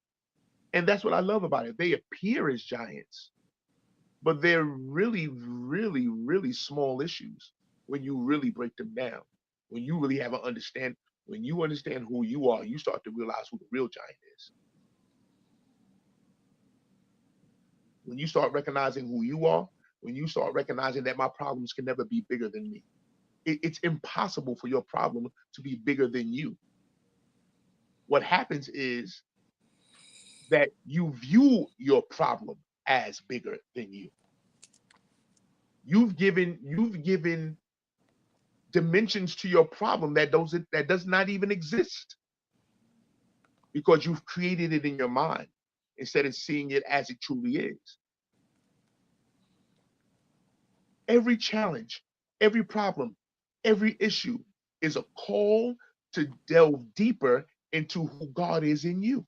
And that's what I love about it. They appear as giants, but they're really, really, really small issues when you really break them down. When you really have an understand, when you understand who you are, you start to realize who the real giant is. When you start recognizing who you are, when you start recognizing that my problems can never be bigger than me, it's impossible for your problem to be bigger than you. What happens is that you view your problem as bigger than you. You've given dimensions to your problem that does not even exist because you've created it in your mind instead of seeing it as it truly is. Every challenge, every problem, every issue is a call to delve deeper into who God is in you.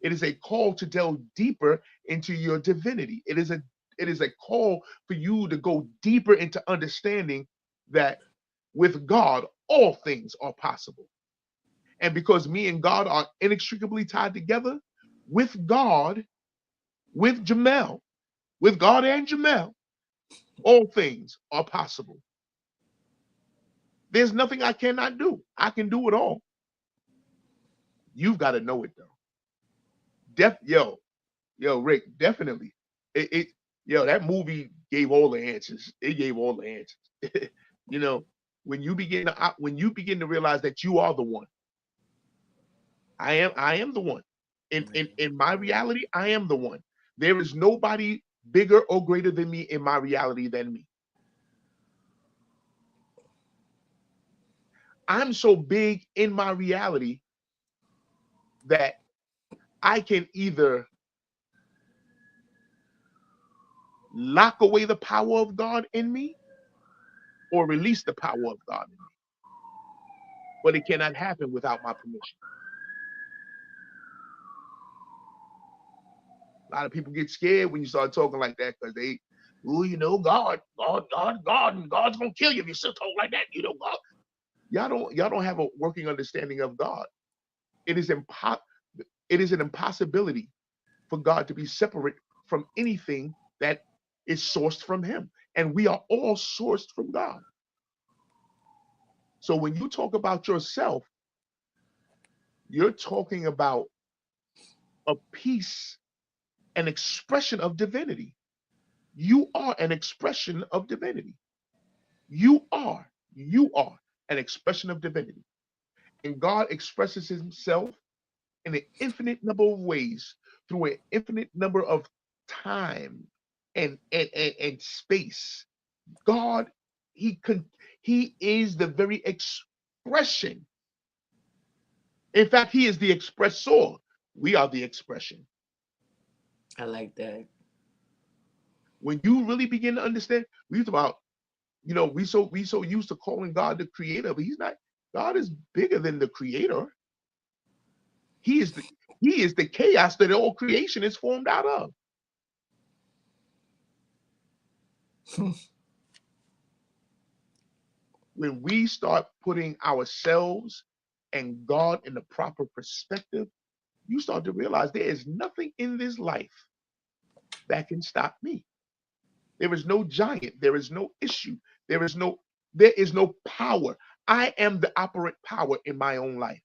It is a call to delve deeper into your divinity. It is a call for you to go deeper into understanding that with God, all things are possible. And because me and God are inextricably tied together, with God, with Jamel, with God and Jamel, all things are possible. There's nothing I cannot do. I can do it all. You've got to know it though. Yo, Rick, definitely. It yo, that movie gave all the answers. It gave all the answers. you know, when you begin to realize that you are the one. I am the one. In my reality, I am the one. There is nobody bigger or greater than me in my reality than me. I'm so big in my reality that I can either lock away the power of God in me or release the power of God in me. But it cannot happen without my permission. A lot of people get scared when you start talking like that because God, and God's gonna kill you if you still talk like that. God. Y'all don't have a working understanding of God. It is it is an impossibility for God to be separate from anything that is sourced from Him. And we are all sourced from God. So when you talk about yourself, you're talking about a piece, an expression of divinity. You are an expression of divinity. You are an expression of divinity. And God expresses Himself in an infinite number of ways through an infinite number of time and space. God, He is the very expression. In fact, He is the expressor. We are the expression. I like that. When you really begin to understand, we used about, we so used to calling God the creator, but He's not. God is bigger than the creator. He is the He is the chaos that all creation is formed out of. When we start putting ourselves and God in the proper perspective, you start to realize there is nothing in this life that can stop me. There is no giant, there is no issue, there is no power. I am the operant power in my own life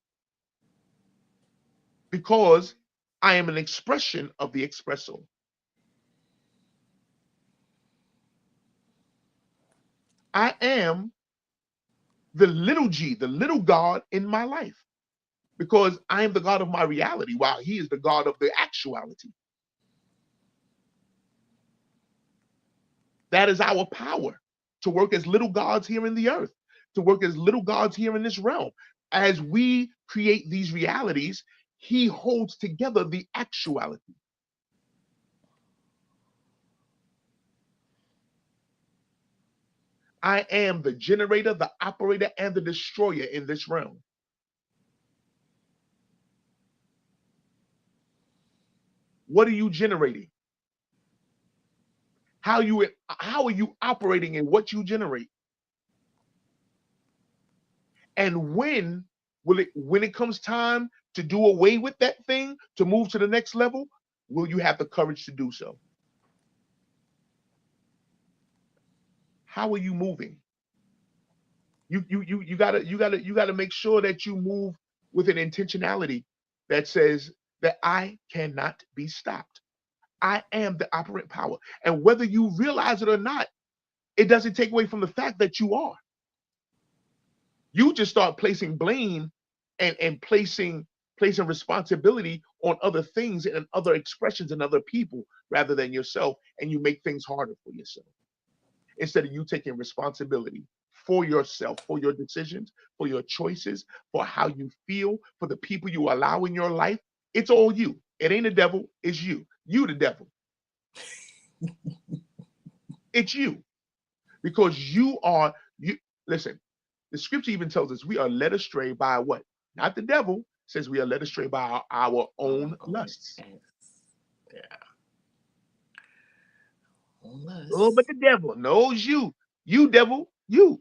because I am an expression of the espresso. I am the little g, the little God in my life because I am the God of my reality while He is the God of the actuality. That is our power to work as little gods here in the earth, to work as little gods here in this realm. As we create these realities, He holds together the actuality. I am the generator, the operator, and the destroyer in this realm. What are you generating? How are you operating in what you generate? And when it comes time to do away with that thing, to move to the next level, will you have the courage to do so? How are you moving? You gotta make sure that you move with an intentionality that says that I cannot be stopped. I am the operant power. And whether you realize it or not, it doesn't take away from the fact that you are. You just start placing blame and placing responsibility on other things and other expressions and other people rather than yourself, and you make things harder for yourself instead of you taking responsibility for yourself, for your decisions, for your choices, for how you feel, for the people you allow in your life. It's all you. It ain't the devil, it's you. You the devil. It's you. Because you are you listen, the scripture even tells us we are led astray by what? Not the devil, says we are led astray by our own lusts. Yeah. Oh, but the devil knows you. You devil, you.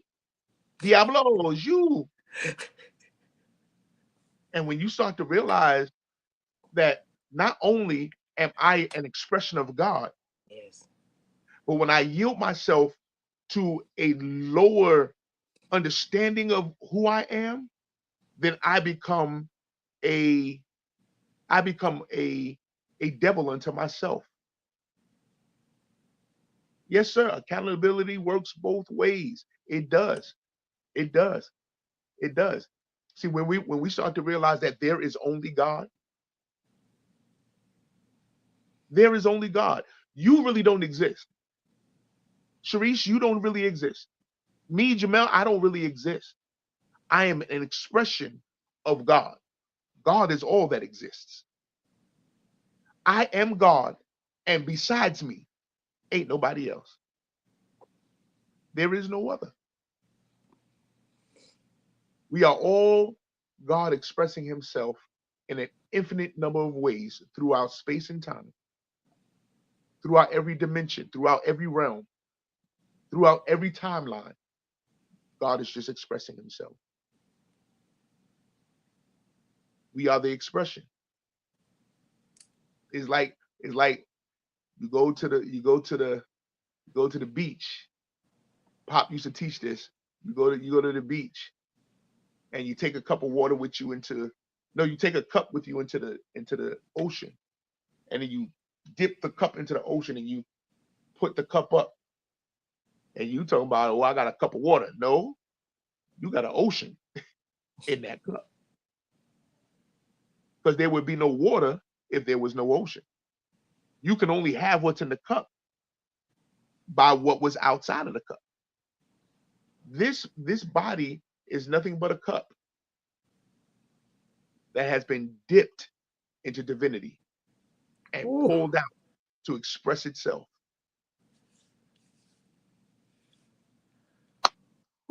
Diablos, you. And when you start to realize that not only am I an expression of God, Yes. but when I yield myself to a lower understanding of who I am, then a I become a devil unto myself. Yes, sir. Accountability works both ways. It does. It does. It does. See, when we start to realize that there is only God, there is only God. You really don't exist. Cherise, you don't really exist. Me, Jamel, I don't really exist. I am an expression of God. God is all that exists. I am God, and besides me, ain't nobody else. There is no other. We are all God expressing himself in an infinite number of ways throughout space and time, throughout every dimension, throughout every realm, throughout every timeline. God is just expressing himself. We are the expression. It's like you go to the beach. Pop used to teach this. You go to the beach and you take a cup of water with you into no, you take a cup with you into the ocean, and then you dip the cup into the ocean and you put the cup up, and you talking about, oh, I got a cup of water. No, you got an ocean in that cup, because there would be no water if there was no ocean. You can only have what's in the cup by what was outside of the cup. This body is nothing but a cup that has been dipped into divinity and Ooh. pulled out to express itself.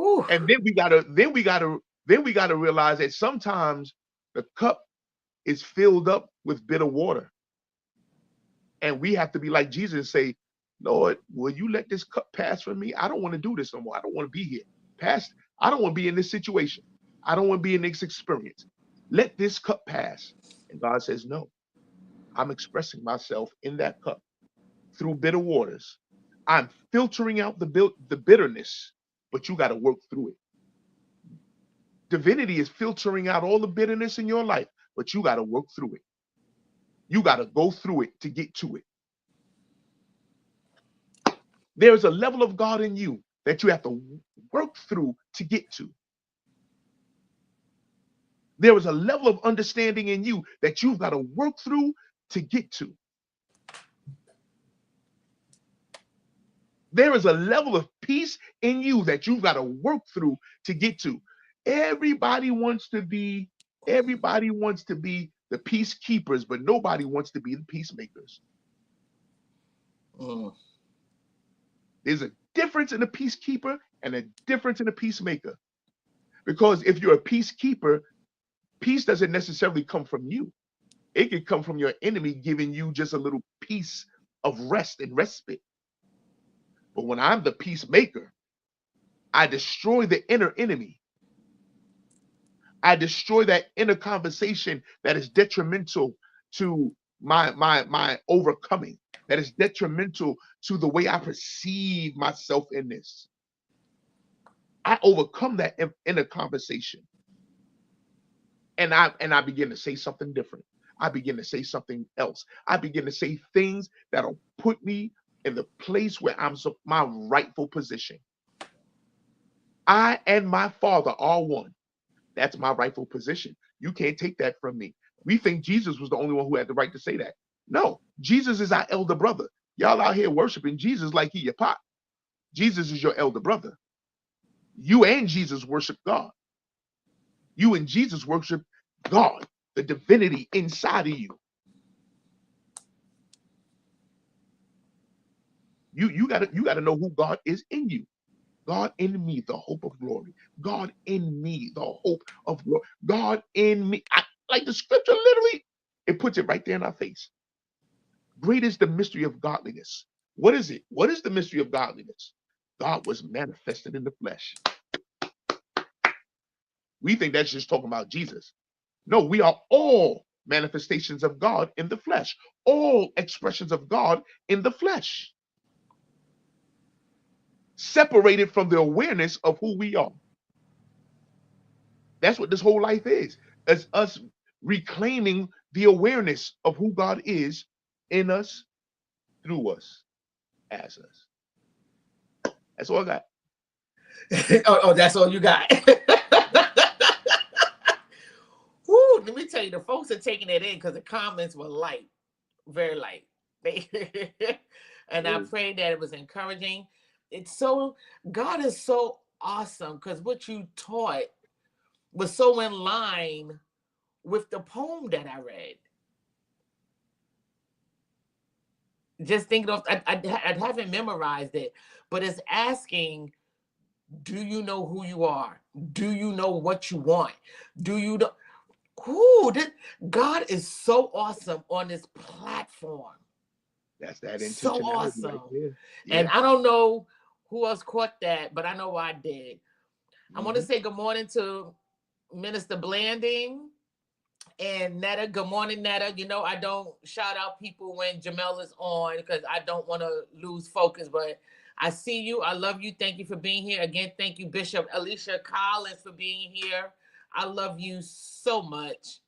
Ooh. And then we gotta realize that sometimes the cup is filled up with bitter water. And we have to be like Jesus and say, Lord, will you let this cup pass from me? I don't want to do this no more. I don't want to be here. Pass. I don't want to be in this situation. I don't want to be in this experience. Let this cup pass. And God says, no, I'm expressing myself in that cup through bitter waters. I'm filtering out the bitterness, but you got to work through it. Divinity is filtering out all the bitterness in your life, but you got to work through it. You got to go through it to get to it. There's a level of God in you that you have to work through to get to. There is a level of understanding in you that you've got to work through to get to. There is a level of peace in you that you've got to work through to get to. Everybody wants to be, everybody wants to be the peacekeepers, but nobody wants to be the peacemakers. Mm. There's a difference in a peacekeeper and a difference in a peacemaker. Because if you're a peacekeeper, peace doesn't necessarily come from you. It could come from your enemy giving you just a little piece of rest and respite. But when I'm the peacemaker, I destroy the inner enemy. I destroy that inner conversation that is detrimental to my overcoming, that is detrimental to the way I perceive myself in this. I overcome that inner conversation, and I begin to say something different. I begin to say something else. I begin to say things that'll put me in the place where my rightful position. I and my Father are one. That's my rightful position. You can't take that from me. We think Jesus was the only one who had the right to say that. No, Jesus is our elder brother. Y'all out here worshiping Jesus like he your pop. Jesus is your elder brother. You and Jesus worship God. You and Jesus worship God, the divinity inside of you. You gotta know who God is in you. God in me, the hope of glory. God in me, the hope of glory. God in me. Like the scripture literally, it puts it right there in our face. Great is the mystery of godliness. What is it? What is the mystery of godliness? God was manifested in the flesh. We think that's just talking about Jesus. No, we are all manifestations of God in the flesh, all expressions of God in the flesh, separated from the awareness of who we are. That's what this whole life is. It's us reclaiming the awareness of who God is in us, through us, as us. That's all I got. Oh, that's all you got. Woo, let me tell you, the folks are taking it in because the comments were light, very light. They and I Word. pray that it was encouraging. It's so God is so awesome because what you taught was so in line with the poem that I read. Just thinking of, I haven't memorized it, but it's asking, do you know who you are? Do you know what you want? Do you know? Who? God is so awesome on this platform. That's that So intentionality right awesome. there. And Yeah. I don't know who else caught that, but I know I did. I want to Hmm. say good morning to Minister Blanding and Netta. Good morning, Netta. You know, I don't shout out people when Jamel is on because I don't want to lose focus, but I see you. I love you. Thank you for being here. Again, thank you, Bishop Alicia Collins, for being here. I love you so much.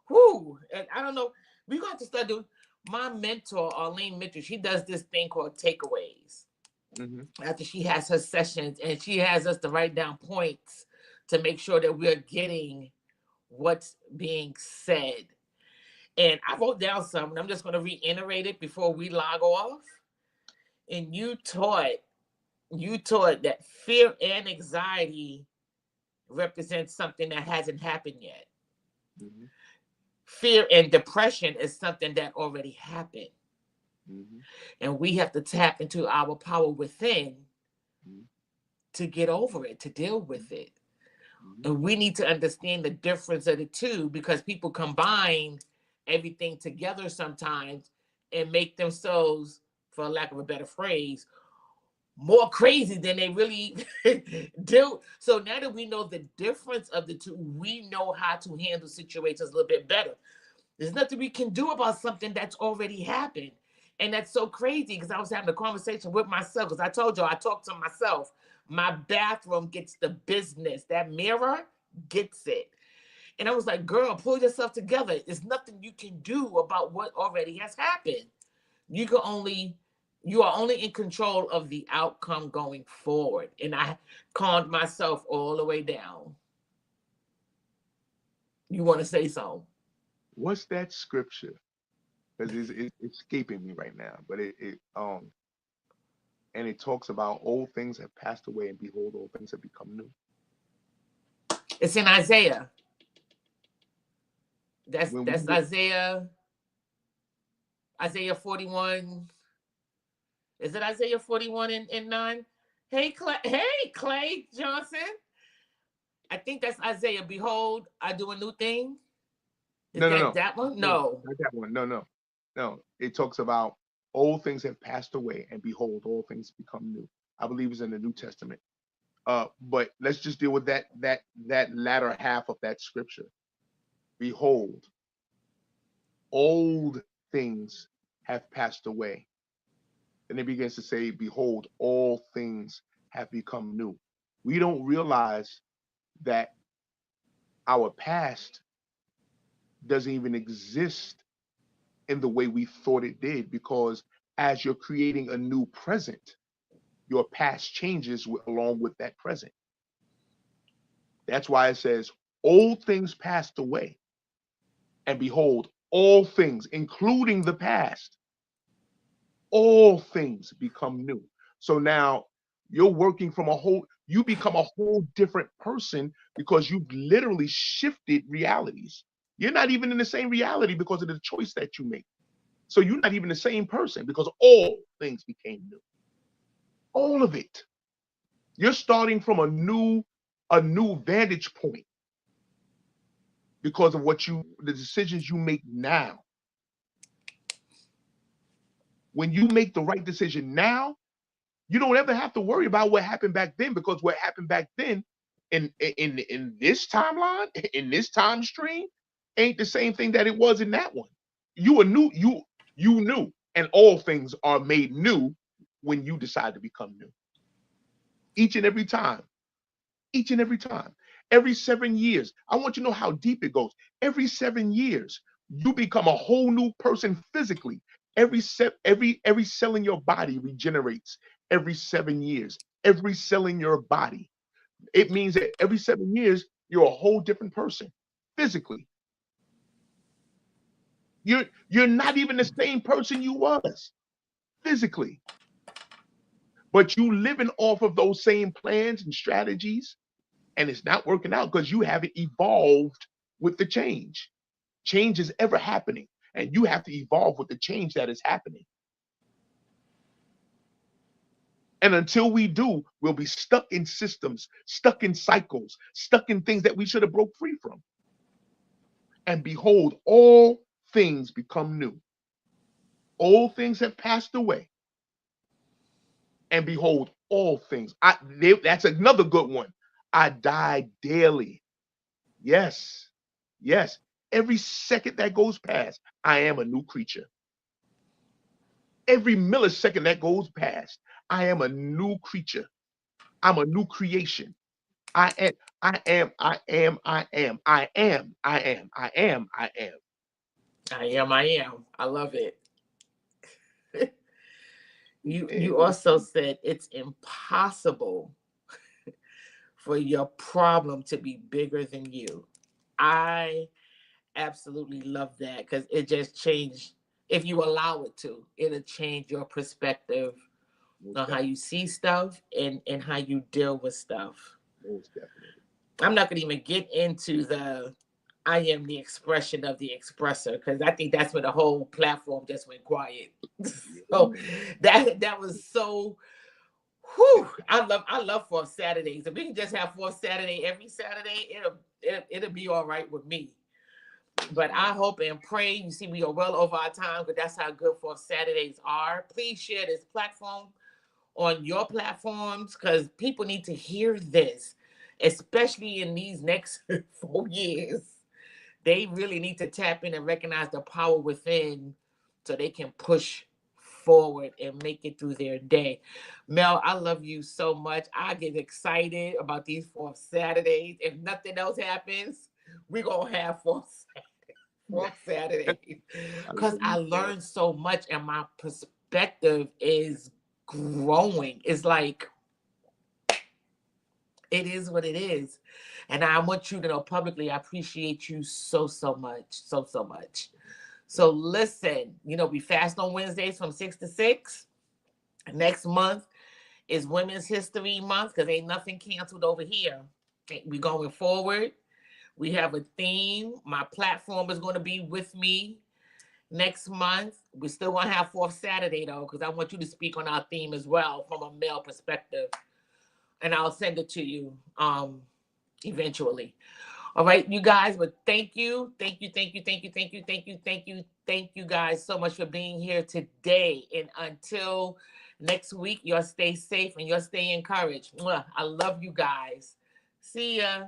Whoo! And I don't know. We're going to start doing. My mentor, Arlene Mitchell, she does this thing called takeaways Hmm. after she has her sessions, and she has us to write down points to make sure that we're getting what's being said. And I wrote down something. I'm just going to reiterate it before we log off. And you taught that fear and anxiety represents something that hasn't happened yet. Hmm. Fear and depression is something that already happened. Hmm. And we have to tap into our power within Hmm. to get over it, to deal with it. Hmm. And we need to understand the difference of the two because people combine everything together sometimes and make themselves, for lack of a better phrase, more crazy than they really do. So now that we know the difference of the two, we know how to handle situations a little bit better. There's nothing we can do about something that's already happened. And that's so crazy because I was having a conversation with myself because I told you I talked to myself. My bathroom gets the business. That mirror gets it. And I was like, girl, pull yourself together. There's nothing you can do about what already has happened. You can only you are only in control of the outcome going forward. And I calmed myself all the way down. You want to say so? What's that scripture? Because it's escaping me right now. But it and it talks about old things have passed away, and behold, all things have become new. It's in Isaiah. That's When we that's look, Isaiah 41. Is it Isaiah 41 and 9? Hey, Clay Johnson. I think that's Isaiah. Behold, I do a new thing. Is no, no, that no, that one? no, No. not that one. No, no, no. It talks about old things have passed away, and behold, all things become new. I believe it's in the New Testament. But let's just deal with that latter half of that scripture. Behold, old things have passed away. And it begins to say, behold, all things have become new. We don't realize that our past doesn't even exist in the way we thought it did, because as you're creating a new present, your past changes along with that present. That's why it says, old things passed away, and behold, all things, including the past, all things become new. So now you're working from a whole, You become a whole different person because you've literally shifted realities. You're not even in the same reality because of the choice that you make. So you're not even the same person because all things became new. All of it. You're starting from a new vantage point because of the decisions you make now. When you make the right decision now, you don't ever have to worry about what happened back then, because what happened back then in this timeline, in this time stream, ain't the same thing that it was in that one. You were new, you knew, and all things are made new when you decide to become new. Each and every time. Each and every time. Every 7 years. I want you to know how deep it goes. Every 7 years, you become a whole new person physically. Every cell in your body regenerates every 7 years. Every cell in your body. It means that every 7 years, you're a whole different person physically. You're not even the same person you was physically, but you living off of those same plans and strategies, and it's not working out because you haven't evolved with the change. Change is ever happening, and you have to evolve with the change that is happening. And until we do, we'll be stuck in systems, stuck in cycles, stuck in things that we should have broke free from. And behold, all things become new. All things have passed away, and behold, all things. That's another good one. I die daily. Yes, yes. Every second that goes past, I am a new creature. Every millisecond that goes past, I am a new creature. I'm a new creation. I am, I am, I am, I am, I am, I am, I am, I am. I am. I am. I love it. You And also said it's impossible for your problem to be bigger than you. I absolutely love that because it just changed. If you allow it to, it'll change your perspective most on how definitely, you see stuff and how you deal with stuff. most definitely. I'm not going to even get into the I am the expression of the expressor because I think that's when the whole platform just went quiet. So Yeah. that was so. Whew, I love Fourth Saturdays. If we can just have Fourth Saturday every Saturday, it'll be all right with me. Yes, But I ma'am. hope and pray. You see, we are well over our time, but that's how good Fourth Saturdays are. Please share this platform on your platforms because people need to hear this, especially in these next 4 years. They really need to tap in and recognize the power within so they can push forward and make it through their day. Mel, I love you so much. I get excited about these Fourth Saturdays. If nothing else happens, we're going to have Fourth Saturday I because love I you, sir. learned so much and my perspective is growing. It's like, it is what it is. And I want you to know publicly, I appreciate you so, so much. So, so much. So listen, we fast on Wednesdays from 6 to 6. Next month is Women's History Month because ain't nothing canceled over here. We going forward. We have a theme. My platform is going to be with me next month. We still want to have Fourth Saturday though, because I want you to speak on our theme as well from a male perspective. And I'll send it to you eventually. All right, you guys, but thank you. Thank you, thank you, thank you, thank you, thank you, thank you, thank you guys so much for being here today. And until next week, y'all stay safe and y'all stay encouraged. Mwah. I love you guys. See ya.